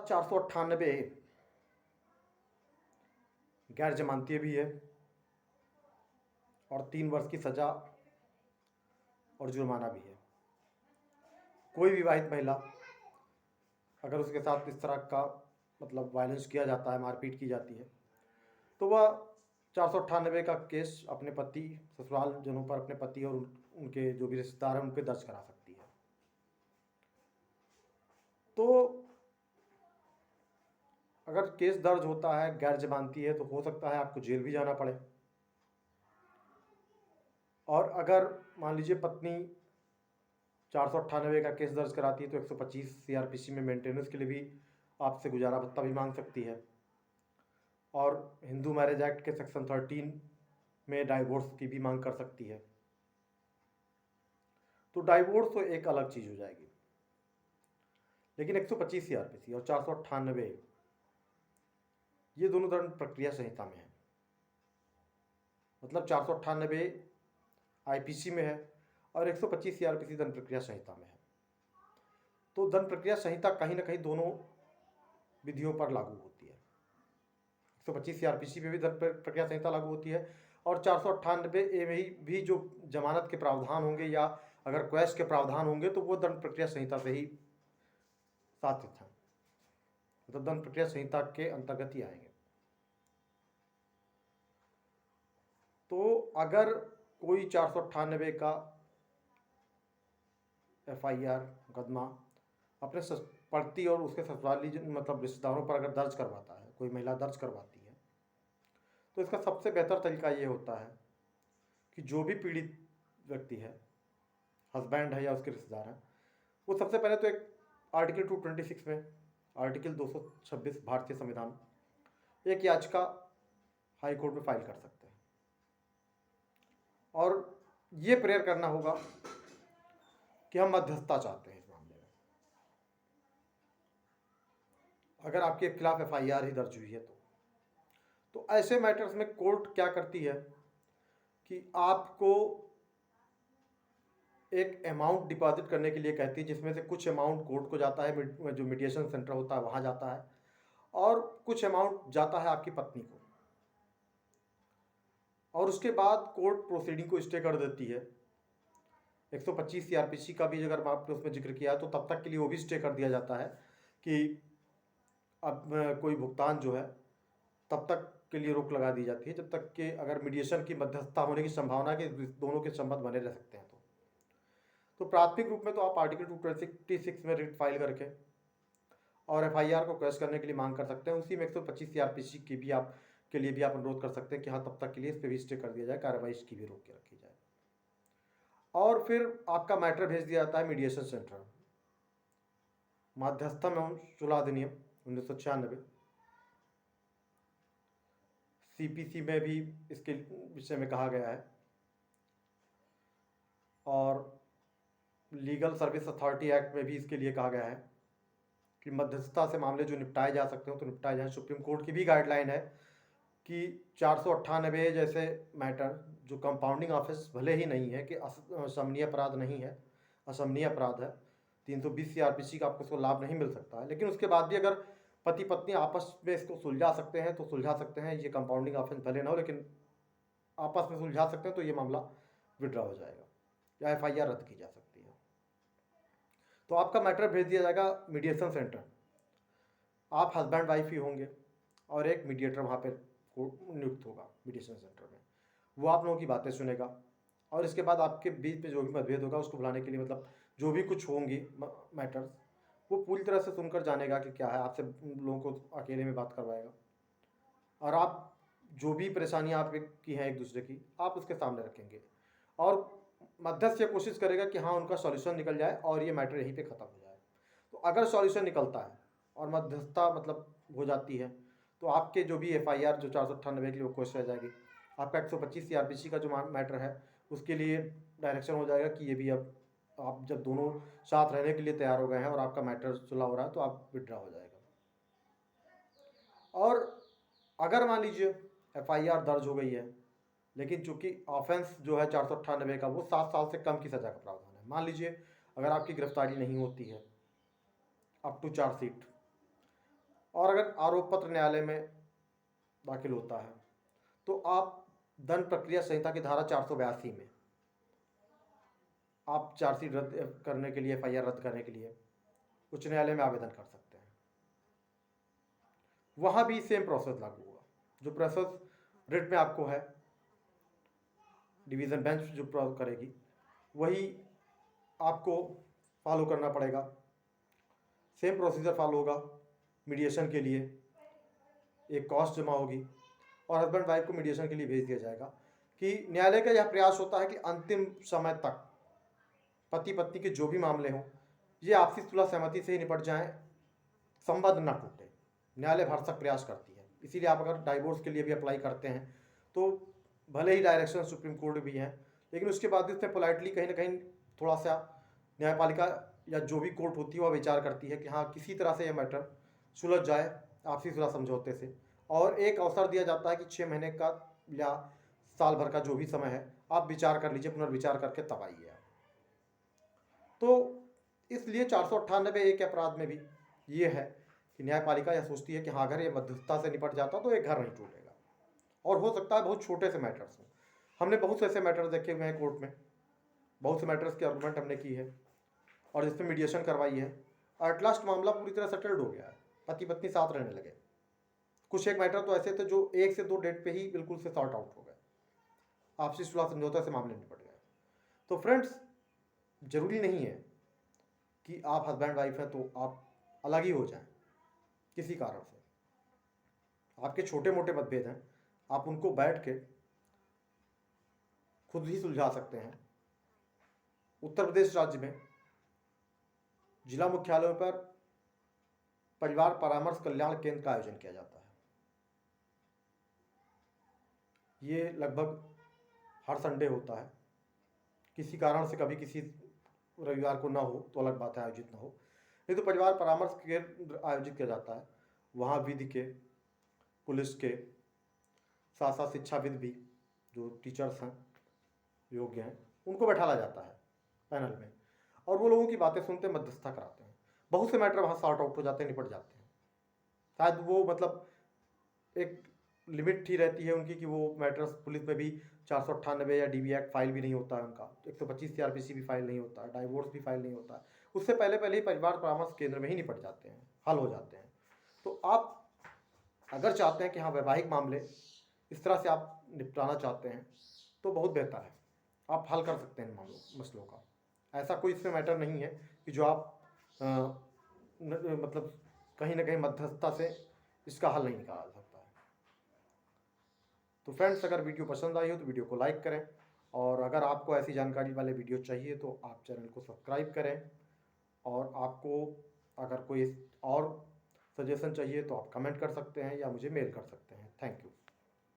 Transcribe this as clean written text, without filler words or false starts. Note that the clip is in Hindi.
498 गैर जमानती भी है और 3 वर्ष की सज़ा और जुर्माना भी है। कोई विवाहित महिला अगर उसके साथ इस तरह का मतलब वायलेंस किया जाता है, मारपीट की जाती है, तो वह 498 का केस अपने पति, ससुराल जनों पर अपने पति और उनके जो भी रिश्तेदार हैं उन पर दर्ज करा सकती है। तो अगर केस दर्ज होता है, गैर जमानती है, तो हो सकता है आपको जेल भी जाना पड़े। और अगर मान लीजिए पत्नी 498 का केस दर्ज कराती है तो 125 CRPC में मेंटेनेंस के लिए भी आपसे गुजारा भत्ता भी मांग सकती है। और हिंदू मैरिज एक्ट के सेक्शन 13 में डाइवोर्स की भी मांग कर सकती है। तो डाइवोर्स तो एक अलग चीज़ हो जाएगी, लेकिन 125 CRPC और 498 ये दोनों दंड प्रक्रिया संहिता में है। मतलब 498 IPC में है और 125 CRPC दंड प्रक्रिया संहिता में है। तो दंड प्रक्रिया संहिता कहीं ना कहीं दोनों विधियों पर लागू होती है। 125 CRPC पे भी दंड प्रक्रिया संहिता लागू होती है और 498 में भी जो जमानत के प्रावधान होंगे या अगर क्वैश के प्रावधान होंगे तो वो दंड प्रक्रिया संहिता से ही साथित हैं, मतलब दंड प्रक्रिया संहिता के अंतर्गत ही आएंगे। तो अगर कोई 498 का FIR मुकदमा अपने पति और उसके ससुराली मतलब रिश्तेदारों पर अगर दर्ज करवाता है, कोई महिला दर्ज करवाती है, तो इसका सबसे बेहतर तरीका ये होता है कि जो भी पीड़ित व्यक्ति है, हस्बैंड है या उसके रिश्तेदार हैं, वो सबसे पहले तो एक आर्टिकल 226 में, आर्टिकल 226 भारतीय संविधान, एक याचिका हाई कोर्ट में फाइल कर सकते हैं और ये प्रेयर करना होगा कि हम मध्यस्थता चाहते हैं इस मामले में। अगर आपके खिलाफ FIR ही दर्ज हुई है तो ऐसे मैटर्स में कोर्ट क्या करती है कि आपको एक अमाउंट डिपॉजिट करने के लिए कहती है, जिसमें से कुछ अमाउंट कोर्ट को जाता है, जो मीडिएशन सेंटर होता है वहाँ जाता है, और कुछ अमाउंट जाता है आपकी पत्नी को। और उसके बाद कोर्ट प्रोसीडिंग को स्टे कर देती है। 125 CRPC का भी अगर आपने उसमें जिक्र किया है तो तब तक के लिए वो भी स्टे कर दिया जाता है कि अब कोई भुगतान जो है तब तक के लिए रोक लगा दी जाती है जब तक कि अगर मीडिएशन की मध्यस्थता होने की संभावना है कि दोनों के संबंध बने रह सकते हैं। तो प्राथमिक रूप में तो आप आर्टिकल 226 में रिट फाइल करके और FIR को क्वैश करने के लिए मांग कर सकते हैं। उसी में 125 CRPC की भी आप के लिए भी आप अनुरोध कर सकते हैं कि हाँ तब तक के लिए इस पर भी स्टे कर दिया जाए, कार्रवाई इसकी भी रोक के रखी जाए। और फिर आपका मैटर भेज दिया जाता है मीडिएशन सेंटर। मध्यस्थता एवं सुलह अधिनियम 1996 CPC में भी इसके विषय में कहा गया है और लीगल सर्विस अथॉरिटी एक्ट में भी इसके लिए कहा गया है कि मध्यस्थता से मामले जो निपटाए जा सकते हो तो निपटाए जाएं। सुप्रीम कोर्ट की भी गाइडलाइन है कि 498 जैसे मैटर जो कंपाउंडिंग ऑफेंस भले ही नहीं है कि असमनीय अपराध नहीं है, असमनीय अपराध है, 320 CRPC का आपको इसको लाभ नहीं मिल सकता है, लेकिन उसके बाद भी अगर पति पत्नी आपस में इसको सुलझा सकते हैं तो सुलझा सकते हैं। ये कंपाउंडिंग ऑफेंस भले ना हो लेकिन आपस में सुलझा सकते हैं तो ये मामला विड्रॉ हो जाएगा या FIR रद्द की जा सकती है। तो आपका मैटर भेज दिया जाएगा मीडिएशन सेंटर। आप हस्बैंड वाइफ ही होंगे और एक मीडिएटर वहाँ पर नियुक्त होगा मीडिएशन सेंटर में। वो आप लोगों की बातें सुनेगा और इसके बाद आपके बीच में जो भी मतभेद होगा उसको बुलाने के लिए, मतलब जो भी कुछ होंगी मैटर्स, वो पूरी तरह से सुनकर जानेगा कि क्या है, आपसे लोगों को अकेले में बात करवाएगा और आप जो भी परेशानियाँ आपकी हैं एक दूसरे की, आप उसके सामने रखेंगे और मध्यस्थ ये कोशिश करेगा कि हाँ उनका सॉल्यूशन निकल जाए और ये मैटर यहीं पे ख़त्म हो जाए। तो अगर सॉल्यूशन निकलता है और मध्यस्थता मतलब हो जाती है तो आपके जो भी FIR जो 498 के लिए वो क्वेश्च रह जाएगी। आपका 125 CRPC का जो मैटर है उसके लिए डायरेक्शन हो जाएगा कि ये भी अब आप जब दोनों साथ रहने के लिए तैयार हो गए हैं और आपका मैटर सुलह हो रहा है तो आप विड्रॉ हो जाएगा। और अगर मान लीजिए FIR दर्ज हो गई है लेकिन चूंकि ऑफेंस जो है 498 का वो 7 साल से कम की सज़ा का प्रावधान है। मान लीजिए अगर आपकी गिरफ्तारी नहीं होती है अप टू चार्जशीट और अगर आरोप पत्र न्यायालय में दाखिल होता है तो आप दंड प्रक्रिया संहिता की धारा 482 में आप चार्जशीट रद्द करने के लिए, FIR रद्द करने के लिए उच्च न्यायालय में आवेदन कर सकते हैं। वहाँ भी सेम प्रोसेस लागू होगा। जो प्रोसेस रिट में आपको है, डिवीज़न बेंच जो करेगी वही आपको फॉलो करना पड़ेगा। सेम प्रोसीजर फॉलो होगा। मीडिएशन के लिए एक कॉस्ट जमा होगी और हस्बैंड वाइफ को मीडिएशन के लिए भेज दिया जाएगा। कि न्यायालय का यह प्रयास होता है कि अंतिम समय तक पति पत्नी के जो भी मामले हों ये आपसी सुलह सहमति से ही निपट जाएं, संबंध न टूटे। न्यायालय भरसक प्रयास करती है। इसीलिए आप अगर डाइवोर्स के लिए भी अप्लाई करते हैं तो भले ही डायरेक्शन सुप्रीम कोर्ट भी हैं, लेकिन उसके बाद भी उसमें पोलाइटली कहीं ना कहीं थोड़ा सा न्यायपालिका या जो भी कोर्ट होती है वह विचार करती है कि हाँ किसी तरह से यह मैटर सुलझ जाए आपसी सुलह समझौते से, और एक अवसर दिया जाता है कि 6 महीने का या साल भर का जो भी समय है आप विचार कर लीजिए, पुनर्विचार करके तब आइए। तो इसलिए 498 के अपराध में भी ये है कि न्यायपालिका यह सोचती है कि हाँ अगर ये मध्यस्थता से निपट जाता तो एक घर नहीं टूटेगा। और हो सकता है बहुत छोटे से मैटर्स हों। हमने बहुत से ऐसे मैटर्स देखे हुए हैं कोर्ट में, बहुत से मैटर्स की आर्गूमेंट हमने की है और जिसमें मीडिएशन करवाई है, एट लास्ट मामला पूरी तरह सेटल्ड हो गया है, पति पत्नी साथ रहने लगे। कुछ एक मैटर तो ऐसे थे जो 1 से 2 डेट पे ही बिल्कुल से सॉर्ट आउट हो गए, आपसी सुलह समझौता से मामले निपट गए। तो फ्रेंड्स, जरूरी नहीं है कि आप हस्बैंड वाइफ हैं तो आप अलग ही हो जाएं किसी कारण से। आपके छोटे मोटे मतभेद हैं, आप उनको बैठ के खुद ही सुलझा सकते हैं। उत्तर प्रदेश राज्य में जिला मुख्यालयों पर परिवार परामर्श कल्याण केंद्र का आयोजन किया जाता है। ये लगभग हर संडे होता है। किसी कारण से कभी किसी रविवार को ना हो तो अलग बात है, आयोजित ना हो, नहीं तो परिवार परामर्श केंद्र आयोजित किया जाता है। वहाँ विधि के, पुलिस के साथ साथ शिक्षाविद भी, जो टीचर्स हैं, योग्य हैं, उनको बैठाला जाता है पैनल में, और वो लोगों की बातें सुनते, मध्यस्थता कराते हैं। बहुत से मैटर वहाँ सॉर्ट आउट हो जाते हैं, निपट जाते हैं। शायद वो मतलब एक लिमिट ही रहती है उनकी कि वो मैटर्स पुलिस में भी 498 या DB एक्ट फाइल भी नहीं होता है उनका, 125 CRPC भी फाइल नहीं होता है, डाइवोर्स भी फाइल नहीं होता है। उससे पहले ही परिवार परामर्श केंद्र में ही निपट जाते हैं, हल हो जाते हैं। तो आप अगर चाहते हैं कि हाँ वैवाहिक मामले इस तरह से आप निपटाना चाहते हैं तो बहुत बेहतर है, आप हल कर सकते हैं इन मसलों का। ऐसा कोई इसमें मैटर नहीं है कि जो आप मतलब कहीं ना कहीं मध्यस्थता से इसका हल नहीं निकाला जा सकता है। तो फ्रेंड्स, अगर वीडियो पसंद आई हो तो वीडियो को लाइक करें, और अगर आपको ऐसी जानकारी वाले वीडियो चाहिए तो आप चैनल को सब्सक्राइब करें, और आपको अगर कोई और सजेशन चाहिए तो आप कमेंट कर सकते हैं या मुझे मेल कर सकते हैं। Thank you.